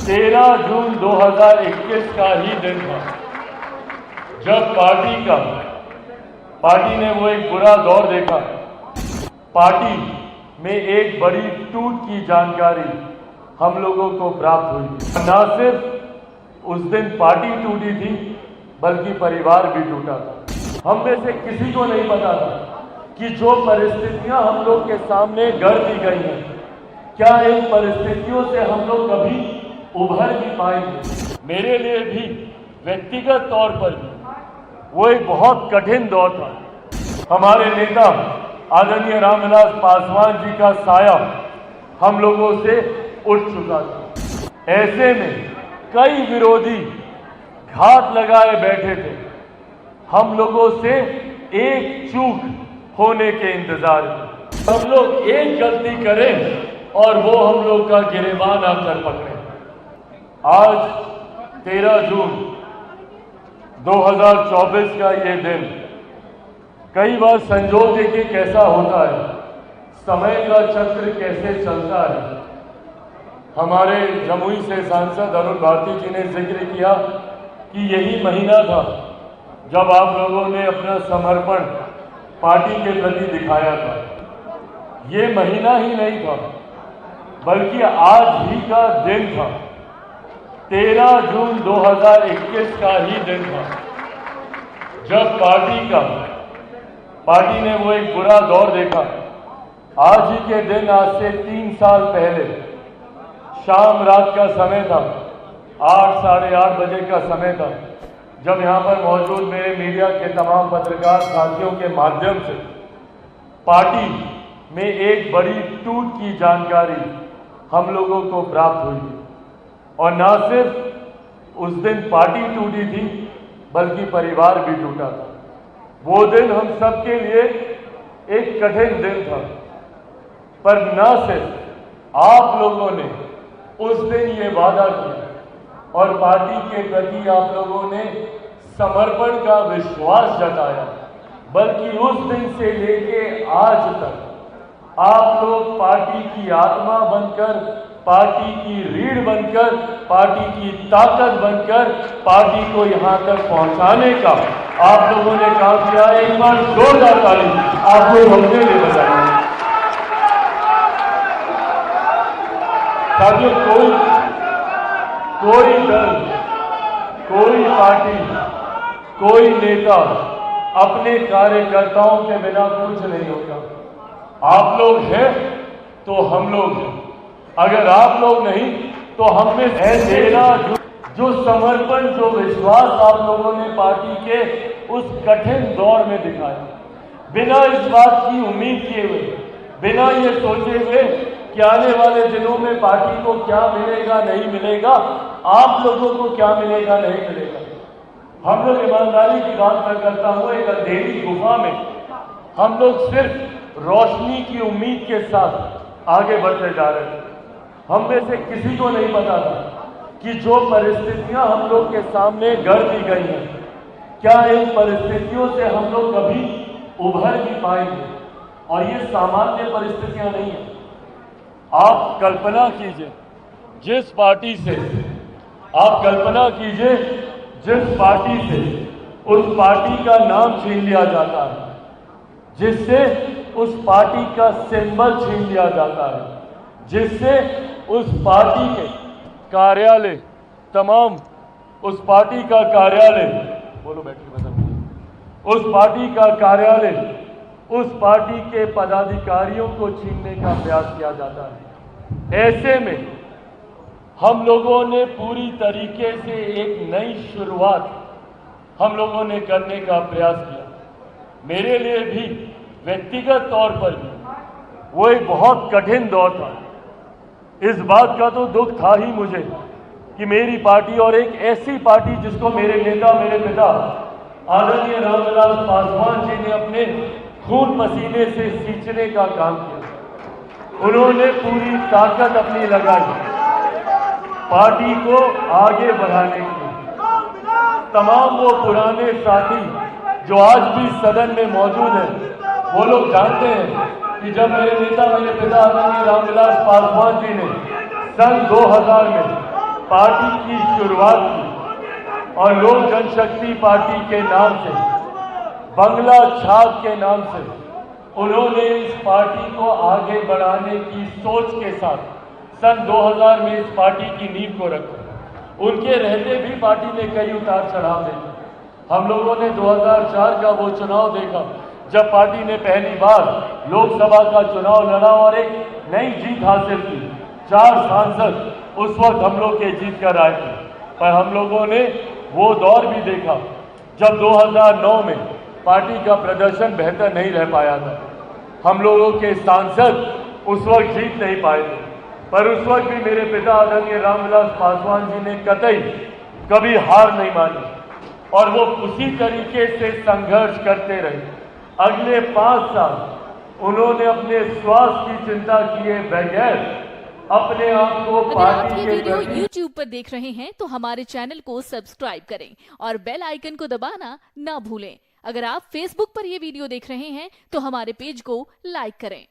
13 जून 2021 का ही दिन था जब पार्टी ने वो एक बुरा दौर देखा। पार्टी में एक बड़ी टूट की जानकारी हम लोगों को प्राप्त हुई। न सिर्फ उस दिन पार्टी टूटी थी बल्कि परिवार भी टूटा था। हम में से किसी को नहीं पता था कि जो परिस्थितियां हम लोग के सामने गढ़ दी गई हैं, क्या इन परिस्थितियों से हम लोग कभी उभर भी पाएंगे। मेरे लिए भी व्यक्तिगत तौर पर भी वो एक बहुत कठिन दौर था। हमारे नेता आदरणीय रामविलास पासवान जी का साया हम लोगों से उठ चुका था। ऐसे में कई विरोधी घात लगाए बैठे थे। हम लोगों से एक चूक होने के इंतजार में हम लोग एक गलती करें और वो हम लोग का गिरेबान आकर पकड़े। आज 13 जून 2024 का ये दिन कई बार संजोग देखिए कैसा होता है, समय का चक्र कैसे चलता है। हमारे जमुई से सांसद अरुण भारती जी ने जिक्र किया कि यही महीना था जब आप लोगों ने अपना समर्पण पार्टी के प्रति दिखाया था। ये महीना ही नहीं था बल्कि आज ही का दिन था। 13 जून 2021 का ही दिन था जब पार्टी ने वो एक बुरा दौर देखा। आज ही के दिन, आज से 3 साल पहले शाम रात का समय था, 8 साढ़े 8 बजे का समय था, जब यहाँ पर मौजूद मेरे मीडिया के तमाम पत्रकार साथियों के माध्यम से पार्टी में एक बड़ी टूट की जानकारी हम लोगों को प्राप्त हुई। और न सिर्फ उस दिन पार्टी टूटी थी बल्कि परिवार भी टूटा था। वो दिन हम सबके लिए एक कठिन दिन था, पर न सिर्फ आप लोगों ने उस दिन ये वादा किया और पार्टी के प्रति आप लोगों ने समर्पण का विश्वास जताया, बल्कि उस दिन से लेके आज तक आप लोग पार्टी की आत्मा बनकर, पार्टी की रीढ़ बनकर, पार्टी की ताकत बनकर पार्टी को यहां तक पहुंचाने का आप लोगों ने काम किया। एक बार जोरदार ताली आप लोग अपने लिए बजाएं। साथियों, कोई दल, कोई पार्टी, कोई नेता अपने कार्यकर्ताओं के बिना कुछ नहीं होता। आप लोग हैं तो हम लोग हैं, अगर आप लोग नहीं तो हम में है। 13 जो समर्पण, जो विश्वास आप लोगों ने पार्टी के उस कठिन दौर में दिखाया, बिना इस बात की उम्मीद किए हुए, बिना ये सोचे हुए कि आने वाले दिनों में पार्टी को क्या मिलेगा नहीं मिलेगा, आप लोगों को क्या मिलेगा नहीं मिलेगा। हम लोग ईमानदारी की बात न करता हुआ एक अंधेरी गुफा में हम लोग सिर्फ रोशनी की उम्मीद के साथ आगे बढ़ते जा रहे थे। हम में से किसी को नहीं पता था कि जो परिस्थितियां हम लोग के सामने गढ़ दी गई हैं, क्या इन परिस्थितियों से हम लोग कभी उभर भी पाएंगे। और ये सामान्य परिस्थितियां नहीं है। आप कल्पना कीजिए जिस पार्टी से उस पार्टी का नाम छीन लिया जाता है, जिससे उस पार्टी का सिंबल छीन लिया जाता है, जिससे उस पार्टी के कार्यालय, तमाम उस पार्टी का कार्यालय, बोलो बैठ के बता, उस पार्टी का कार्यालय, उस पार्टी के पदाधिकारियों को छीनने का प्रयास किया जाता है। ऐसे में हम लोगों ने पूरी तरीके से एक नई शुरुआत हम लोगों ने करने का प्रयास किया। मेरे लिए भी व्यक्तिगत तौर पर भी वो एक बहुत कठिन दौर था। इस बात का तो दुख था ही मुझे कि मेरी पार्टी और एक ऐसी पार्टी जिसको मेरे नेता, मेरे पिता आदरणीय रामविलास पासवान जी ने अपने खून पसीने से सींचने का काम किया। उन्होंने पूरी ताकत अपनी लगाई पार्टी को आगे बढ़ाने के लिए। तमाम वो पुराने साथी जो आज भी सदन में मौजूद हैं, वो लोग जानते हैं कि जब मेरे नेता, मेरे पिता आदरणीय रामविलास पासवान जी ने सन 2000 में पार्टी की शुरुआत की और लोक जनशक्ति पार्टी के नाम से, बंगला छाप के नाम से उन्होंने इस पार्टी को आगे बढ़ाने की सोच के साथ सन 2000 में इस पार्टी की नींव को रखा। उनके रहते भी पार्टी ने कई उतार चढ़ाव देखे। हम लोगों ने 2004 का वो चुनाव देखा जब पार्टी ने पहली बार लोकसभा का चुनाव लड़ा और एक नई जीत हासिल की। 4 सांसद उस वक्त हम लोग के जीत कर आए थे, पर हम लोगों ने वो दौर भी देखा जब 2009 में पार्टी का प्रदर्शन बेहतर नहीं रह पाया था। हम लोगों के सांसद उस वक्त जीत नहीं पाए थे, पर उस वक्त भी मेरे पिता आदरणीय रामविलास पासवान जी ने कतई कभी हार नहीं मानी और वो उसी तरीके से संघर्ष करते रहे। अगले 5 साल उन्होंने अपने स्वास्थ्य की चिंता किए बगैर अपने आप को अगर आप पार्टी ये के वीडियो प्रति YouTube पर देख रहे हैं तो हमारे चैनल को सब्सक्राइब करें और बेल आइकन को दबाना ना भूलें। अगर आप Facebook पर ये वीडियो देख रहे हैं तो हमारे पेज को लाइक करें।